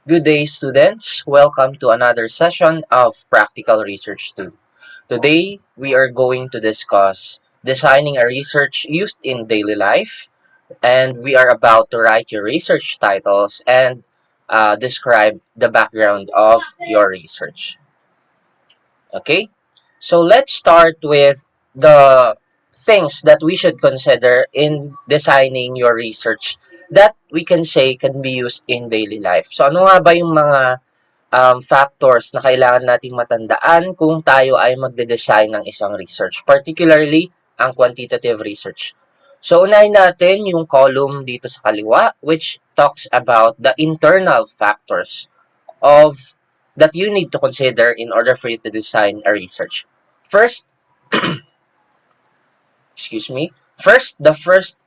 Good day, students. Welcome to another session of Practical Research 2. Today, we are going to discuss designing a research used in daily life, and we are about to write your research titles and describe the background of your research. Okay? So let's start with the things that we should consider in designing your research that we can say can be used in daily life. So ano nga ba yung mga factors na kailangan nating matandaan kung tayo ay magde-design ng isang research, particularly ang quantitative research. So, unahin natin yung column dito sa kaliwa, which talks about the internal factors of that you need to consider in order for you to design a research. First, excuse me. The first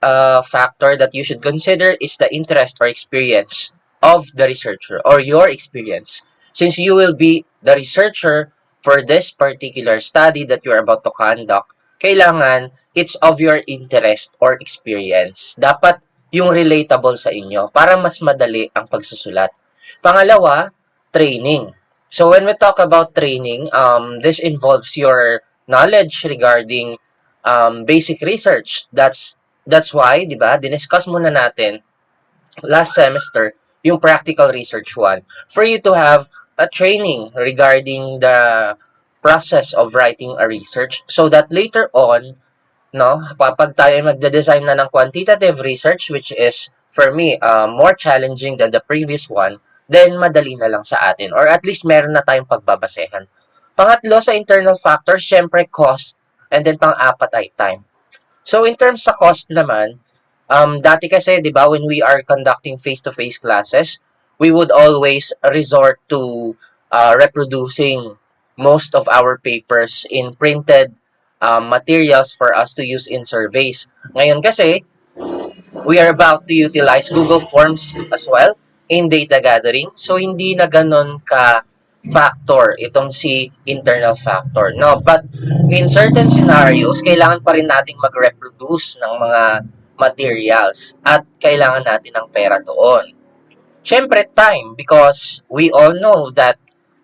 factor that you should consider is the interest or experience of the researcher or your experience. Since you will be the researcher for this particular study that you're about to conduct, kailangan it's of your interest or experience. Dapat yung relatable sa inyo para mas madali ang pagsusulat. Pangalawa, training. So when we talk about training, this involves your knowledge regarding basic research. That's why, 'di ba? Diniscuss muna natin last semester yung practical research one for you to have a training regarding the process of writing a research so that later on, no, kapag tayo magde-design na ng quantitative research which is for me more challenging than the previous one, then madali na lang sa atin or at least meron na tayong pagbabasehan. Pangatlo sa internal factors, syempre cost, and then pang-apat ay time. So in terms sa cost naman, dati kasi 'di ba when we are conducting face-to-face classes, we would always resort to reproducing most of our papers in printed materials for us to use in surveys. Ngayon kasi, we are about to utilize Google Forms as well in data gathering. So, hindi na ganun ka factor itong si internal factor. No, but in certain scenarios, kailangan pa rin nating mag-reproduce ng mga materials at kailangan natin ng pera doon. Siyempre, time because we all know that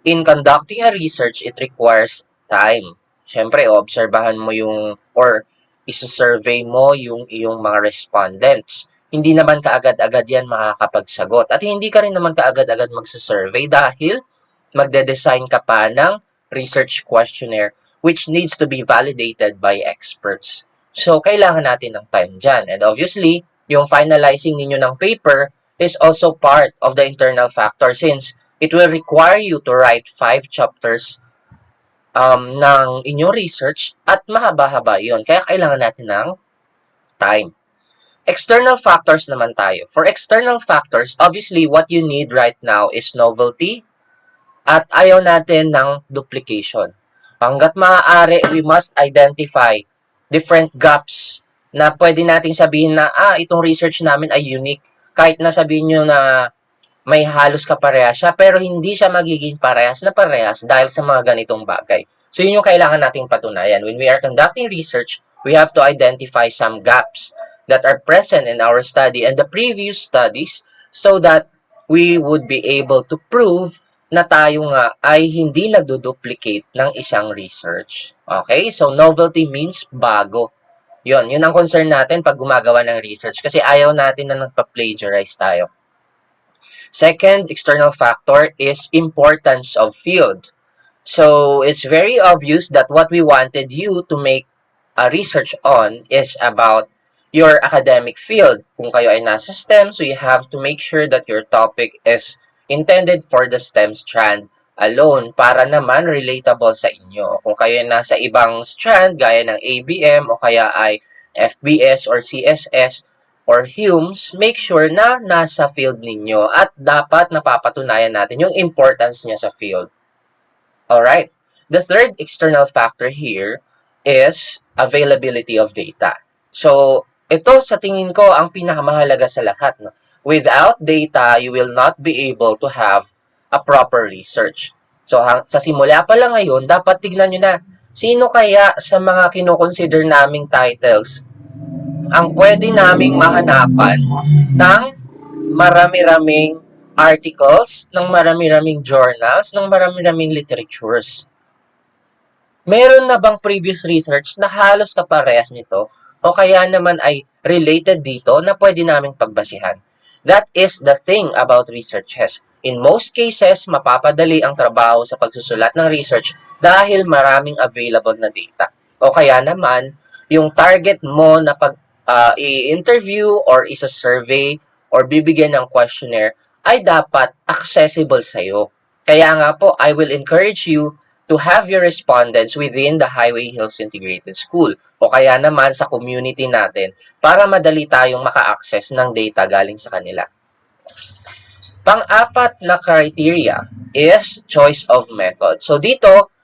in conducting a research, it requires time. Siyempre, obserbahan mo yung or isa-survey mo yung iyong mga respondents. Hindi naman kaagad-agad yan makakapagsagot. At hindi ka rin naman kaagad-agad magsa-survey dahil magde-design ka pa ng research questionnaire which needs to be validated by experts. So, kailangan natin ng time dyan. And obviously, yung finalizing ninyo ng paper is also part of the internal factor since it will require you to write 5 chapters ng inyong research at mahaba-haba yun. Kaya kailangan natin ng time. External factors naman tayo. For external factors, obviously, what you need right now is novelty at ayaw natin ng duplication. Hanggat maaari, we must identify different gaps na pwede nating sabihin na, itong research namin ay unique. Kahit na sabihin nyo na may halos kaparehas siya, pero hindi siya magiging parehas na parehas dahil sa mga ganitong bagay. So, yun yung kailangan nating patunayan. When we are conducting research, we have to identify some gaps that are present in our study and the previous studies so that we would be able to prove na tayo nga ay hindi nagdo-duplicate ng isang research. Okay? So, novelty means bago. Yun ang concern natin pag gumagawa ng research kasi ayaw natin na nagpa-plagiarize tayo. Second external factor is importance of field. So it's very obvious that what we wanted you to make a research on is about your academic field. Kung kayo ay nasa STEM, so you have to make sure that your topic is intended for the STEM strand alone para naman relatable sa inyo. Kung kayo ay nasa ibang strand gaya ng ABM o kaya ay FBS or CSS, or Humes, make sure na nasa field ninyo at dapat napapatunayan natin yung importance niya sa field. Alright. The third external factor here is availability of data. So, ito sa tingin ko ang pinakamahalaga sa lahat. No? Without data, you will not be able to have a proper research. So, sa simula pa lang ngayon, dapat tignan nyo na sino kaya sa mga kinoconsider naming titles ang pwede naming mahanapan ng marami-raming articles, ng marami-raming journals, ng marami-raming literatures. Meron na bang previous research na halos kaparehas nito o kaya naman ay related dito na pwede naming pagbasihan? That is the thing about researches. In most cases, mapapadali ang trabaho sa pagsusulat ng research dahil maraming available na data. O kaya naman, yung target mo na pag i-interview or isa-survey or bibigyan ng questionnaire ay dapat accessible sa'yo. Kaya nga po, I will encourage you to have your respondents within the Highway Hills Integrated School o kaya naman sa community natin para madali tayong maka-access ng data galing sa kanila. Pang-apat na criteria is choice of method. So dito,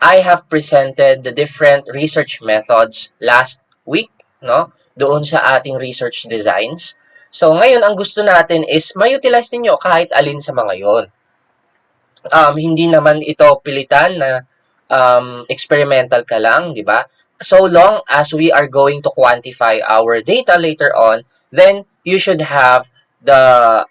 I have presented the different research methods last week, no? Doon sa ating research designs. So ngayon, ang gusto natin is ma-utilize ninyo kahit alin sa mga yon. Hindi naman ito pilitan na experimental ka lang, di ba? So long as we are going to quantify our data later on, then you should have the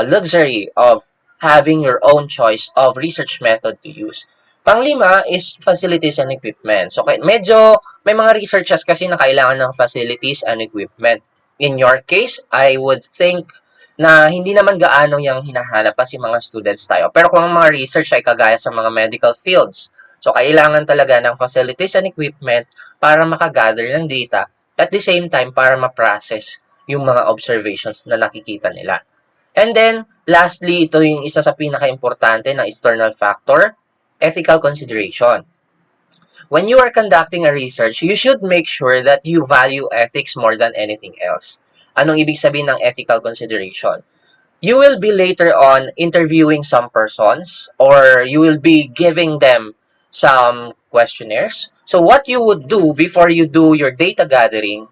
luxury of having your own choice of research method to use. Panglima is facilities and equipment. So, medyo may mga researchers kasi na kailangan ng facilities and equipment. In your case, I would think na hindi naman gaano yung hinahanap kasi mga students tayo. Pero kung ang mga research ay kagaya sa mga medical fields, so kailangan talaga ng facilities and equipment para makagather ng data at the same time para ma-process yung mga observations na nakikita nila. And then, lastly, ito yung isa sa pinaka-importante na external factor, ethical consideration. When you are conducting a research, you should make sure that you value ethics more than anything else. Anong ibig sabihin ng ethical consideration? You will be later on interviewing some persons or you will be giving them some questionnaires. So what you would do before you do your data gathering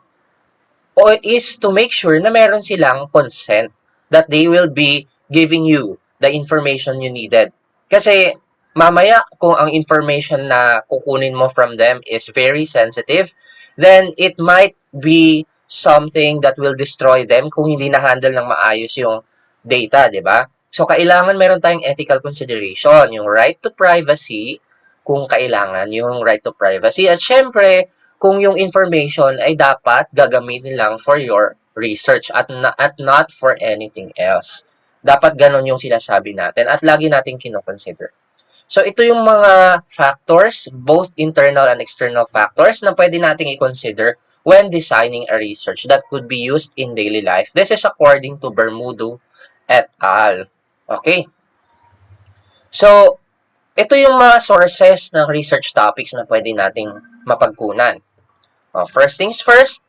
is to make sure na meron silang consent that they will be giving you the information you needed. Kasi mamaya kung ang information na kukunin mo from them is very sensitive, then it might be something that will destroy them kung hindi na-handle ng maayos yung data, di ba? So, kailangan meron tayong ethical consideration, yung right to privacy, kung kailangan yung right to privacy. At syempre, kung yung information ay dapat gagamitin lang for your research at not for anything else. Dapat ganon yung sinasabi natin at lagi natin kinoconsider. So, ito yung mga factors, both internal and external factors na pwede nating i-consider when designing a research that could be used in daily life. This is according to Bermudo et al. Okay? So, ito yung mga sources ng research topics na pwede nating mapagkunan. First things first,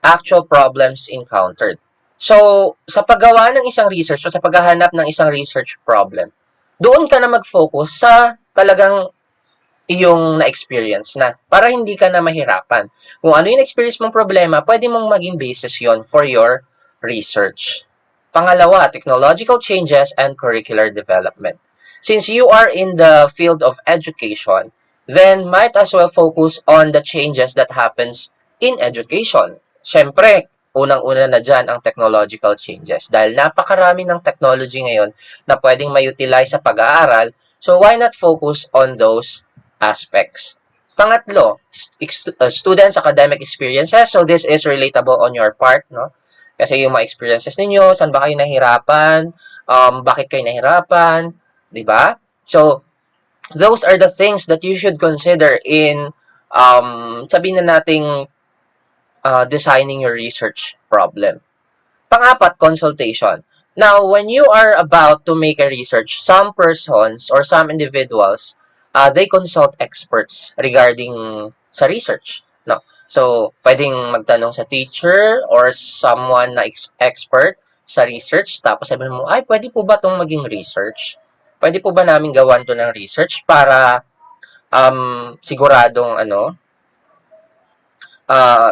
actual problems encountered. So, sa paggawa ng isang research o sa paghahanap ng isang research problem, doon ka na mag-focus sa talagang iyong na-experience na para hindi ka na mahirapan. Kung ano yung experience mong problema, pwede mong maging basis yon for your research. Pangalawa, technological changes and curricular development. Since you are in the field of education, then might as well focus on the changes that happens in education. Siyempre, unang-una na dyan ang technological changes. Dahil napakarami ng technology ngayon na pwedeng ma-utilize sa pag-aaral, so why not focus on those aspects? Pangatlo, students' academic experiences. So this is relatable on your part, no? Kasi yung mga experiences ninyo, saan ba kayo nahirapan, bakit kayo nahirapan, di ba? So, those are the things that you should consider in, sabihin na nating, designing your research problem. Pang-apat, consultation. Now, when you are about to make a research, some persons or some individuals, they consult experts regarding sa research. No? So, pwedeng magtanong sa teacher or someone na expert sa research. Tapos sabihin mo, ay, pwede po ba itong maging research? Pwede po ba namin gawan to ng research para siguradong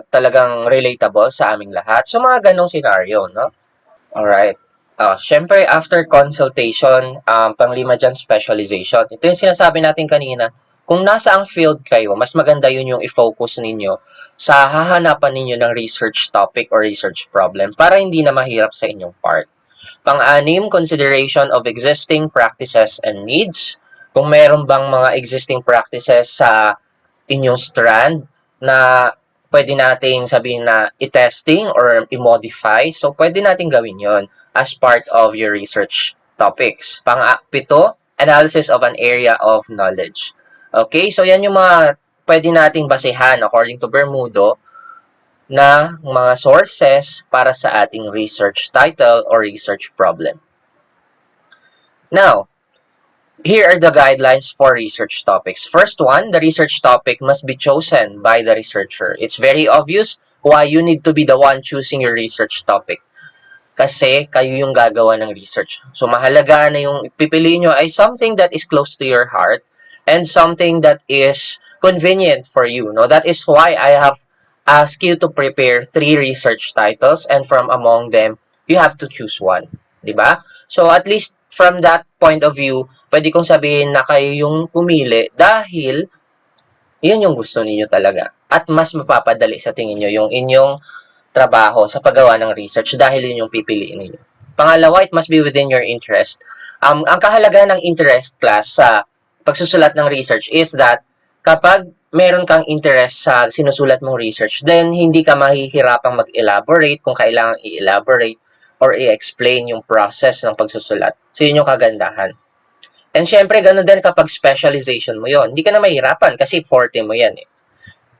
talagang relatable sa aming lahat. So, mga ganong scenario, no? Alright. Syempre, after consultation, panglima dyan, specialization. Ito yung sinasabi natin kanina, kung nasa ang field kayo, mas maganda yun yung i-focus ninyo sa hahanapan ninyo ng research topic or research problem para hindi na mahirap sa inyong part. Pang-anim, consideration of existing practices and needs. Kung meron bang mga existing practices sa inyong strand na pwede nating sabihin na i-testing or i-modify. So, pwede nating gawin yon as part of your research topics. Pang-pito, analysis of an area of knowledge. Okay, so yan yung mga pwede nating basehan according to Bermudo na mga sources para sa ating research title or research problem. Now, here are the guidelines for research topics. First one, the research topic must be chosen by the researcher. It's very obvious why you need to be the one choosing your research topic. Kasi kayo yung gagawa ng research. So mahalaga na yung pipiliin nyo ay something that is close to your heart and something that is convenient for you. No? That is why I have asked you to prepare 3 research titles and from among them, you have to choose one. Diba? So at least from that point of view, pwede kong sabihin na kayo yung pumili dahil yun yung gusto niyo talaga. At mas mapapadali sa tingin nyo yung inyong trabaho sa paggawa ng research dahil yun yung pipiliin niyo. Pangalawa, it must be within your interest. Ang kahalagahan ng interest class sa pagsusulat ng research is that kapag meron kang interest sa sinusulat mong research, then hindi ka mahihirapang mag-elaborate kung kailangan i-elaborate or i-explain yung process ng pagsusulat. So, yun yung kagandahan. And syempre, ganun din kapag specialization mo yon. Hindi ka na mahirapan kasi forte mo yan eh.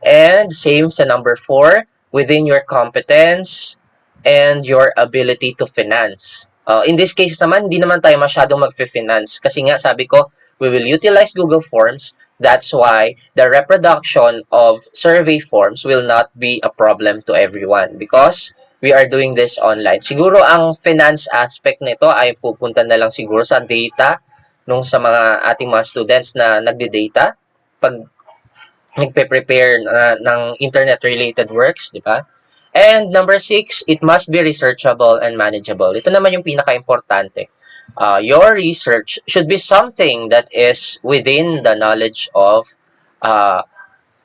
And same sa number 4, within your competence and your ability to finance. In this case naman, hindi naman tayo masyadong mag-finance kasi nga sabi ko, we will utilize Google Forms. That's why the reproduction of survey forms will not be a problem to everyone because we are doing this online. Siguro ang finance aspect nito ay pupunta na lang siguro sa data nung sa mga ating mga students na nagde-data pag nagpe-prepare ng internet-related works, di ba? And number 6, it must be researchable and manageable. Ito naman yung pinaka-importante. Your research should be something that is within the knowledge of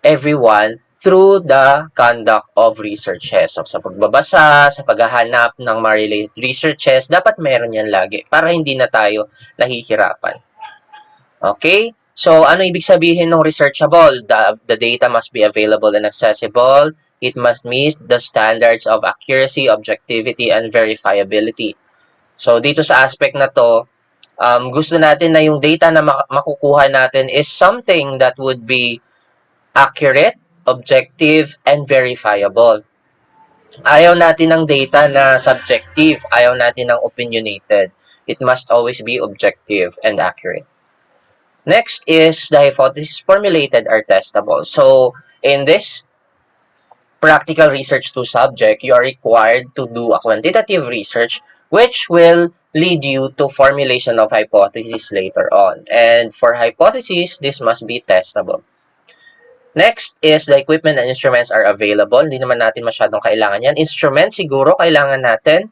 everyone through the conduct of researches. So, sa pagbabasa, sa paghahanap ng mga related researches, dapat meron yan lagi para hindi na tayo nahihirapan. Okay? So, ano ibig sabihin ng researchable? The data must be available and accessible. It must meet the standards of accuracy, objectivity, and verifiability. So, dito sa aspect na to, gusto natin na yung data na makukuha natin is something that would be accurate, objective, and verifiable. Ayaw natin ng data na subjective. Ayaw natin ng opinionated. It must always be objective and accurate. Next is the hypothesis formulated are testable. So, in this practical research to subject, you are required to do a quantitative research which will lead you to formulation of hypothesis later on. And for hypothesis, this must be testable. Next is the equipment and instruments are available. Hindi naman natin masyadong kailangan yan. Instruments, siguro kailangan natin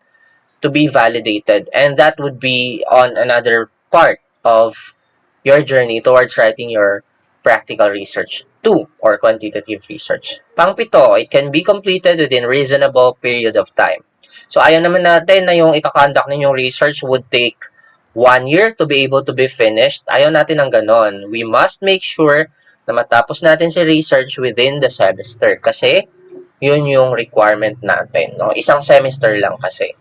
to be validated. And that would be on another part of your journey towards writing your practical research 2 or quantitative research. Pang-pito, it can be completed within reasonable period of time. So, ayaw naman natin na yung ikakonduct ninyong research would take 1 year to be able to be finished. Ayaw natin ng ganon. We must make sure na matapos natin si research within the semester kasi yun yung requirement natin. No? Isang semester lang kasi.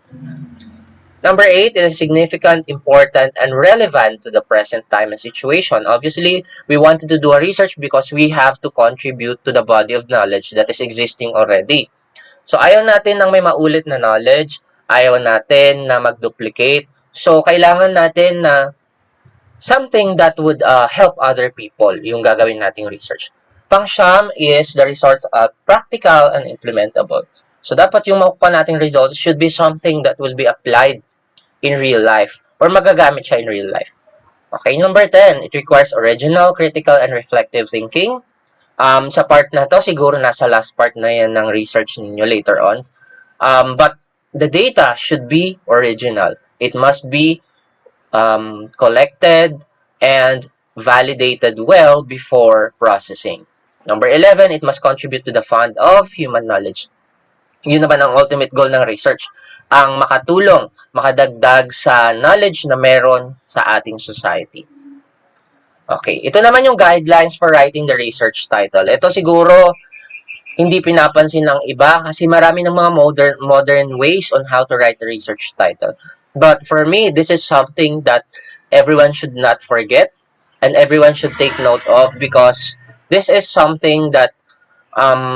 Number 8 is significant, important, and relevant to the present time and situation. Obviously, we wanted to do a research because we have to contribute to the body of knowledge that is existing already. So, ayaw natin ng may maulit na knowledge, ayaw natin na mag-duplicate. So, kailangan natin na something that would help other people yung gagawin nating research. Pang-siyam is the resource of practical and implementable. So, dapat yung makukuha nating results should be something that will be applied in real life or magagamit siya in real life. Okay, number 10, it requires original, critical, and reflective thinking. Sa part na to, siguro nasa last part na yan ng research ninyo later on. But the data should be original. It must be collected and validated well before processing. Number 11, it must contribute to the fund of human knowledge. Yun naman ang ultimate goal ng research, ang makatulong, makadagdag sa knowledge na meron sa ating society. Okay, ito naman yung guidelines for writing the research title. Ito siguro hindi pinapansin ng iba kasi marami ng mga modern ways on how to write a research title. But for me, this is something that everyone should not forget and everyone should take note of because this is something that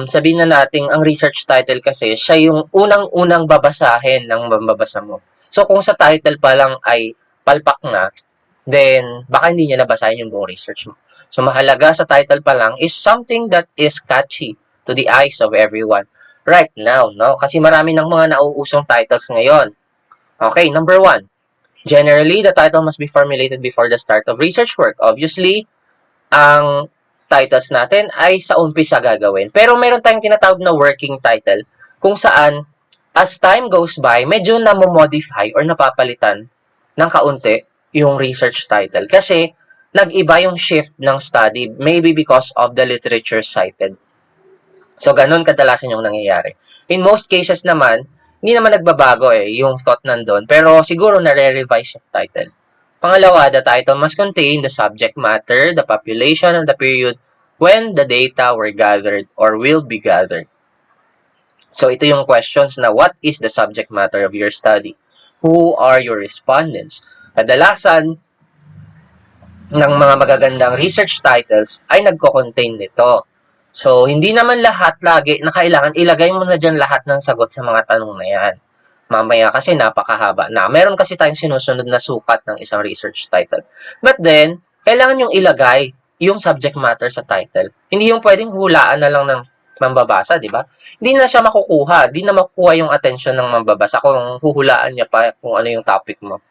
sabihin na natin ang research title kasi siya yung unang-unang babasahin ng mababasa mo. So kung sa title pa lang ay palpak na, then baka hindi niya nabasahin yung buong research mo. So mahalaga sa title pa lang is something that is catchy to the eyes of everyone right now, no? Kasi marami ng mga nauusong titles ngayon. Okay, number 1. Generally, the title must be formulated before the start of research work. Obviously, ang titles natin ay sa umpisa gagawin. Pero meron tayong tinatawag na working title kung saan as time goes by, medyo namomodify or napapalitan ng kaunti yung research title. Kasi nag-iba yung shift ng study, maybe because of the literature cited. So, ganun kadalasan yung nangyayari. In most cases naman, hindi naman nagbabago yung thought nandun, pero siguro nare-revise yung title. Pangalawa, the title must contain the subject matter, the population, and the period when the data were gathered or will be gathered. So, ito yung questions na what is the subject matter of your study? Who are your respondents? Kadalasan, ng mga magagandang research titles ay nagko-contain nito. So, hindi naman lahat lagi na kailangan ilagay mo na dyan lahat ng sagot sa mga tanong na yan. Mamaya kasi napakahaba na. Meron kasi tayong sinusunod na sukat ng isang research title. But then, kailangan yung ilagay yung subject matter sa title. Hindi yung pwedeng hulaan na lang ng mambabasa, di ba? Hindi na siya makukuha. Hindi na makukuha yung attention ng mambabasa kung huhulaan niya pa kung ano yung topic mo.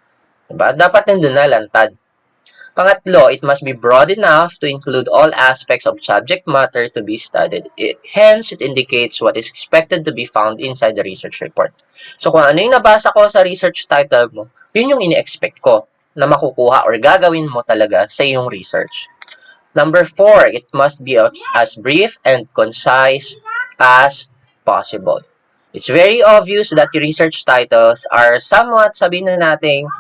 Diba? Dapat nandun na lantad. Pangatlo, it must be broad enough to include all aspects of subject matter to be studied. Hence, it indicates what is expected to be found inside the research report. So, kung ano yung nabasa ko sa research title mo, yun yung ini-expect ko na makukuha or gagawin mo talaga sa iyong research. Number 4, it must be as brief and concise as possible. It's very obvious that your research titles are somewhat, sabihin na natin,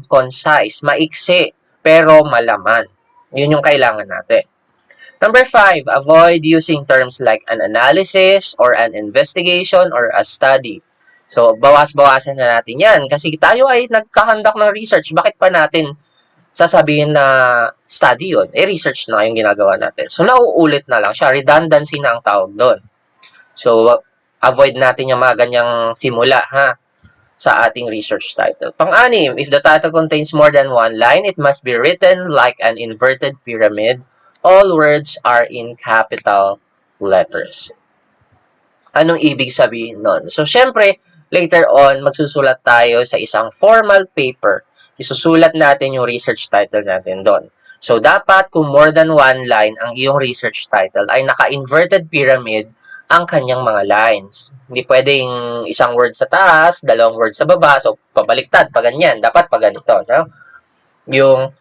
concise, maiksi, pero malaman. Yun yung kailangan natin. Number 5, avoid using terms like an analysis or an investigation or a study. So, bawas-bawasan na natin yan kasi tayo ay nagkakandak ng research. Bakit pa natin sasabihin na study yun? Research na yung ginagawa natin. So, nauulit na lang siya. Redundancy na ang tawag doon. So, avoid natin yung mga ganyang simula, ha? Sa ating research title. Pang-anim, if the title contains more than one line, it must be written like an inverted pyramid. All words are in capital letters. Anong ibig sabihin nun? So, syempre, later on, magsusulat tayo sa isang formal paper. Isusulat natin yung research title natin doon. So, dapat kung more than one line ang iyong research title ay naka-inverted pyramid ang kanyang mga lines. Hindi pwedeng isang word sa taas, dalawang word sa baba, so pabaliktad, pa ganyan. Dapat pa ganito, no? Yung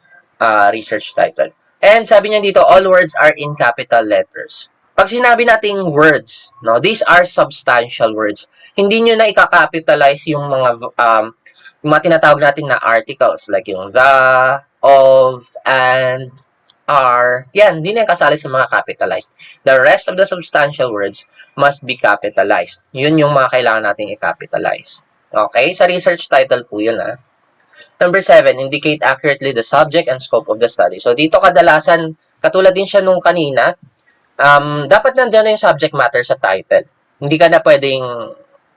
research title. And sabi niya dito, all words are in capital letters. Pag sinabi nating words, no, these are substantial words. Hindi nyo na i-capitalize yung mga tinatawag natin na articles, like yung the, of, and, are, yan, hindi na kasali sa mga capitalized. The rest of the substantial words must be capitalized. Yun yung mga kailangan nating i-capitalize. Okay? Sa research title po yun, ha? Number 7, indicate accurately the subject and scope of the study. So, dito kadalasan, katulad din siya nung kanina, dapat nandiyan na yung subject matter sa title. Hindi ka na pwedeng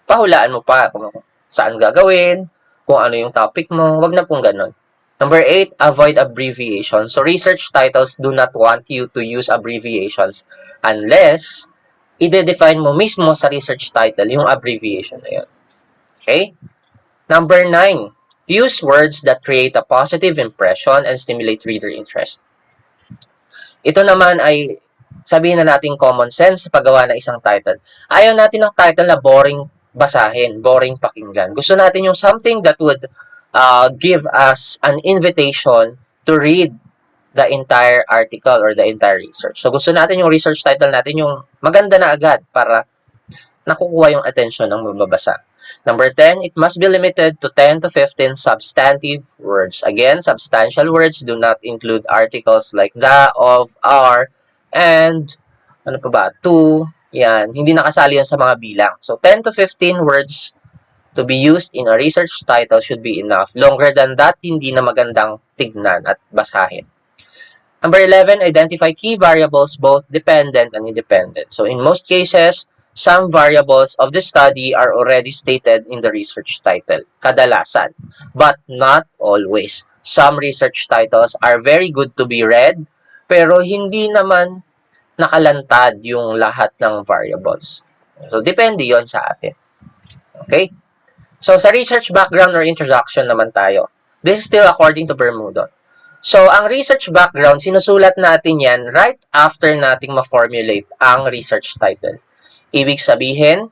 pahulaan mo pa kung saan gagawin, kung ano yung topic mo, wag na pong ganun. Number 8, avoid abbreviations. So, research titles do not want you to use abbreviations unless i-define mo mismo sa research title yung abbreviation na yun. Okay? Number 9, use words that create a positive impression and stimulate reader interest. Ito naman ay sabihin na natin common sense sa paggawa ng isang title. Ayaw natin ng title na boring basahin, boring pakinggan. Gusto natin yung something that would give us an invitation to read the entire article or the entire research. So, gusto natin yung research title natin yung maganda na agad para nakukuha yung atensyon ng mababasa. Number 10, it must be limited to 10 to 15 substantive words. Again, substantial words do not include articles like the, of, are, and, ano pa ba, to, yan. Hindi nakasali yan sa mga bilang. So, 10 to 15 words to be used in a research title should be enough. Longer than that, hindi na magandang tignan at basahin. Number 11, identify key variables, both dependent and independent. So in most cases, some variables of the study are already stated in the research title, kadalasan, but not always. Some research titles are very good to be read, pero hindi naman nakalantad yung lahat ng variables. So depende yon sa atin. Okay? So sa research background or introduction naman tayo. This is still according to Bermudo. So, ang research background, sinusulat natin yan right after nating ma-formulate ang research title. Ibig sabihin,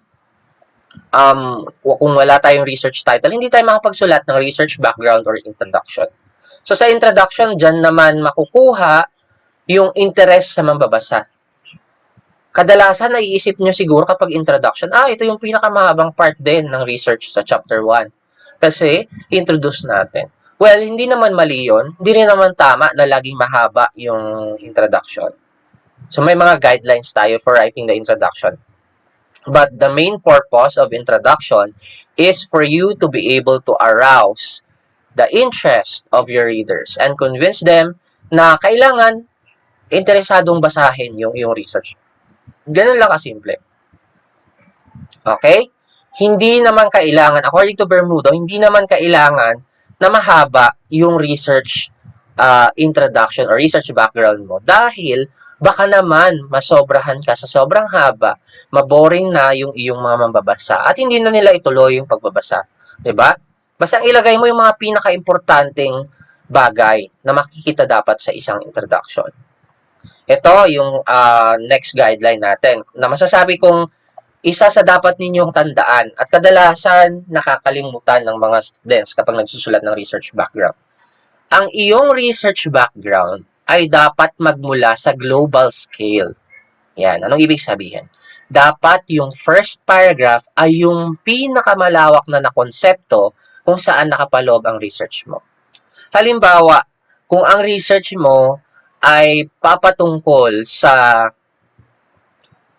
kung wala tayong research title, hindi tayo makapagsulat ng research background or introduction. So, sa introduction, dyan naman makukuha yung interest sa mambabasa. Kadalasan, naiisip nyo siguro kapag introduction, ito yung pinakamahabang part din ng research sa chapter 1. Kasi, introduce natin. Well, hindi naman mali yun. Hindi rin naman tama na laging mahaba yung introduction. So, may mga guidelines tayo for writing the introduction. But the main purpose of introduction is for you to be able to arouse the interest of your readers and convince them na kailangan interesadong basahin yung research. Ganun lang kasimple. Okay? Hindi naman kailangan, according to Bermudo, hindi naman kailangan na mahaba yung research introduction or research background mo dahil baka naman masobrahan ka sa sobrang haba, maboring na yung iyong mga mambabasa at hindi na nila ituloy yung pagbabasa. 'Di ba? Basta ilagay mo yung mga pinaka-importanteng bagay na makikita dapat sa isang introduction. Ito yung next guideline natin na masasabi kong isa sa dapat ninyong tandaan at kadalasan nakakalimutan ng mga students kapag nagsusulat ng research background. Ang iyong research background ay dapat magmula sa global scale. Yan, anong ibig sabihin? Dapat yung first paragraph ay yung pinakamalawak na konsepto kung saan nakapaloob ang research mo. Halimbawa, kung ang research mo ay papatungkol sa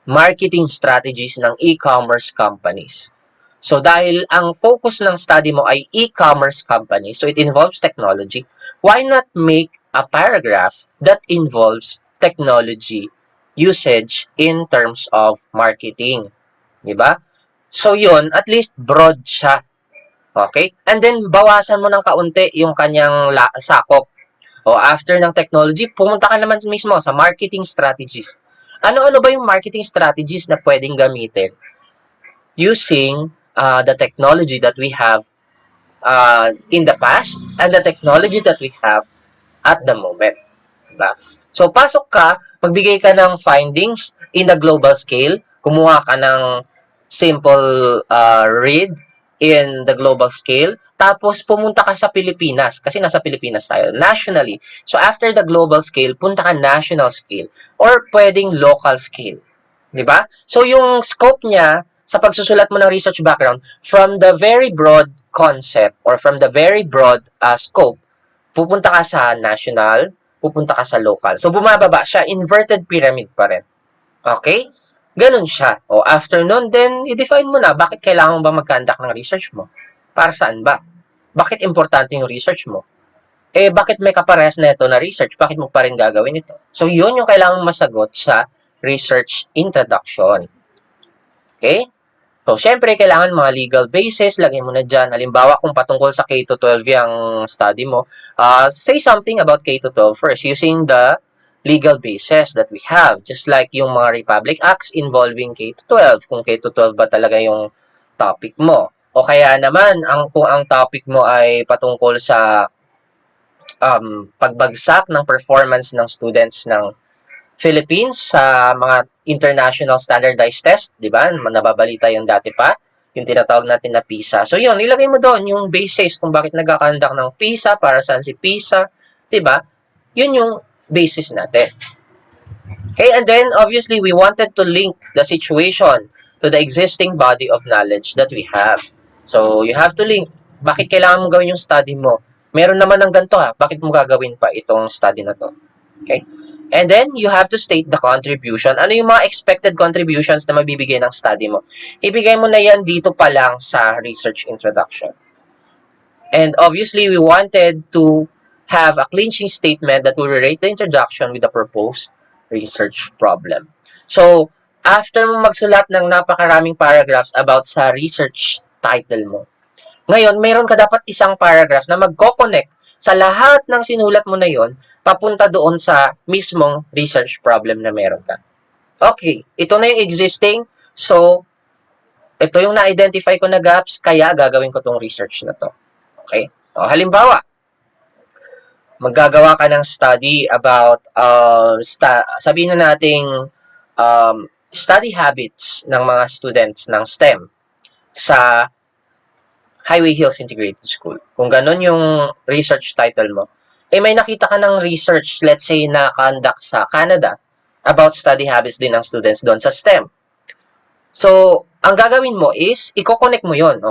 marketing strategies ng e-commerce companies. So dahil ang focus ng study mo ay e-commerce company, so it involves technology, why not make a paragraph that involves technology usage in terms of marketing? Diba? So yun, at least broad siya. Okay? And then bawasan mo ng kaunti yung kanyang sakop. O after ng technology, pumunta ka naman mismo sa marketing strategies. Ano-ano ba yung marketing strategies na pwedeng gamitin using the technology that we have in the past and the technology that we have at the moment. Diba? So, pasok ka, magbigay ka ng findings in the global scale, kumuha ka ng simple read in the global scale, tapos pumunta ka sa Pilipinas, kasi nasa Pilipinas tayo, nationally. So, after the global scale, punta ka national scale, or pwedeng local scale. Diba? So, yung scope niya, sa pagsusulat mo ng research background, from the very broad concept, or from the very broad scope, pupunta ka sa national, pupunta ka sa local. So, bumababa siya, inverted pyramid pa rin. Okay? Ganun siya. O, after nun, then, i-define mo na, bakit kailangan mo ba mag-conduct ng research mo? Para saan ba? Bakit importante yung research mo? Bakit may kaparehas na ito na research? Bakit mo pa rin gagawin ito? So, yun yung kailangan masagot sa research introduction. Okay? So, syempre, kailangan mga legal basis, lagay mo na dyan. Halimbawa, kung patungkol sa K-12 yung study mo, say something about K-12 first using the legal basis that we have. Just like yung mga Republic Acts involving K-12. Kung K-12 ba talaga yung topic mo. O kaya naman, kung ang topic mo ay patungkol sa pagbagsak ng performance ng students ng Philippines sa mga international standardized test, di ba? Nababalita yung dati pa, yung tinatawag natin na PISA. So yun, ilagay mo doon yung basis kung bakit nagkakandak ng PISA, para saan si PISA, di ba? Yun yung basis natin. Okay, and then obviously we wanted to link the situation to the existing body of knowledge that we have. So, you have to link. Bakit kailangan mo gawin yung study mo? Meron naman ng ganito ha. Bakit mo gagawin pa itong study na to? Okay? And then, you have to state the contribution. Ano yung mga expected contributions na mabibigay ng study mo? Ibigay mo na yan dito pa lang sa research introduction. And obviously, we wanted to have a clinching statement that will relate the introduction with the proposed research problem. So, after mo magsulat ng napakaraming paragraphs about sa research title mo, ngayon, mayroon ka dapat isang paragraph na magko-connect sa lahat ng sinulat mo na yon papunta doon sa mismong research problem na meron ka. Okay, ito na yung existing. So, ito yung na-identify ko na gaps, kaya gagawin ko tong research na to. Okay? So, halimbawa, maggagawa ka ng study about, sabihin na nating study habits ng mga students ng STEM sa Highway Hills Integrated School. Kung ganun yung research title mo, may nakita ka ng research, let's say, na conduct sa Canada about study habits din ng students doon sa STEM. So, ang gagawin mo is, i-connect mo yon.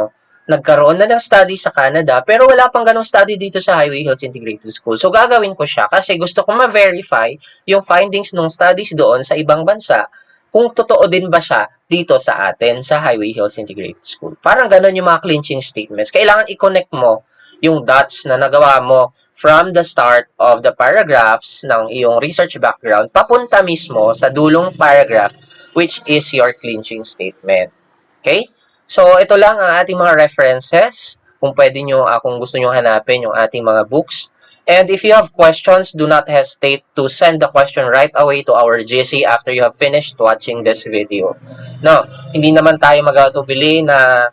Nagkaroon na ng study sa Canada, pero wala pang ganong study dito sa Highway Hills Integrated School. So, gagawin ko siya kasi gusto ko ma-verify yung findings ng studies doon sa ibang bansa kung totoo din ba siya dito sa atin sa Highway Hills Integrated School. Parang ganun yung mga clinching statements. Kailangan i-connect mo yung dots na nagawa mo from the start of the paragraphs ng iyong research background papunta mismo sa dulong paragraph which is your clinching statement. Okay? So, ito lang ang ating mga references. Kung pwede nyo, kung gusto nyo hanapin yung ating mga books. And if you have questions, do not hesitate to send the question right away to our GC after you have finished watching this video. No, hindi naman tayo mag-atubili na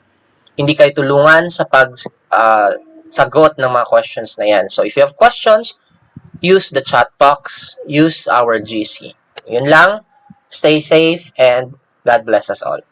hindi kayo tulungan sa sagot ng mga questions na yan. So, if you have questions, use the chat box, use our GC. Yun lang. Stay safe and God bless us all.